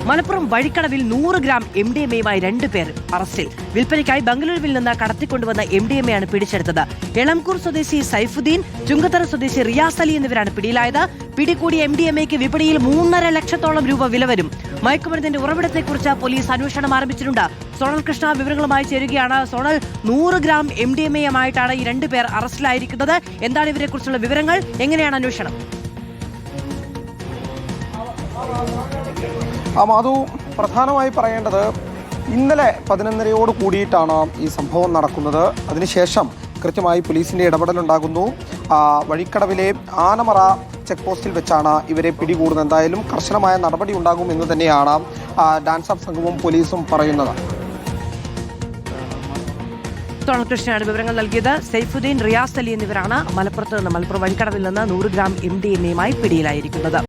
Malappuram വഴിക്കടവിൽ 100 gram MDMA-യുമായി 2 പേർ അറസ്റ്റിൽ. വിൽപ്പനയ്ക്കായി ബംഗളൂരുവിൽ നിന്ന് കടത്തിക്കൊണ്ടുവന്ന MDMA-യാണ് പിടിച്ചെടുത്തത്. എളംകൂർ സ്വദേശി സൈഫുദ്ദീൻ, ചുങ്കത്തറ സ്വദേശി റിയാസ് അലി എന്നിവരാണ് പിടിയിലായത്. പിടികൂടിയ MDMA-യ്ക്ക് വിപണിയിൽ 3.5 ലക്ഷത്തോളം രൂപ വില വരും. മയക്കുമരുന്നിന്റെ ഉറവിടത്തെക്കുറിച്ച് പോലീസ് അന്വേഷണം ആരംഭിച്ചിട്ടുണ്ട്. സോണൽ കൃഷ്ണ വിവരങ്ങളുമായി ചേരുകയാണ്. സോണൽ, 100 ഗ്രാം MDMA-യുമായിട്ടാണ് ഈ 2 പേർ അറസ്റ്റിലായിരിക്കുന്നത്. എന്താണ് ഇവരെക്കുറിച്ചുള്ള വിവരങ്ങൾ? എങ്ങനെയാണ് അന്വേഷണം? മാധു, പ്രധാനമായി പറയേണ്ടത് ഇന്നലെ 11:30യോട് കൂടിയിട്ടാണ് ഈ സംഭവം നടക്കുന്നത്. അതിനുശേഷം കൃത്യമായി പോലീസിൻ്റെ ഇടപെടലുണ്ടാകുന്നു. വഴിക്കടവിലെ ആനമറ ചെക്ക് പോസ്റ്റിൽ വെച്ചാണ് ഇവരെ പിടികൂടുന്നത്. എന്തായാലും കർശനമായ നടപടി ഉണ്ടാകും എന്ന് തന്നെയാണ് ഡാൻസ് ഓഫ് സംഘവും പോലീസും പറയുന്നത്. സോണൽ കൃഷ്ണയാണ് വിവരങ്ങൾ നൽകിയത്. സൈഫുദ്ദീൻ, റിയാസ് അലി എന്നിവരാണ് മലപ്പുറം വഴിക്കടവിൽ നിന്ന് 100 ഗ്രാം MDMA-യുമായി പിടിയിലായിരിക്കുന്നത്.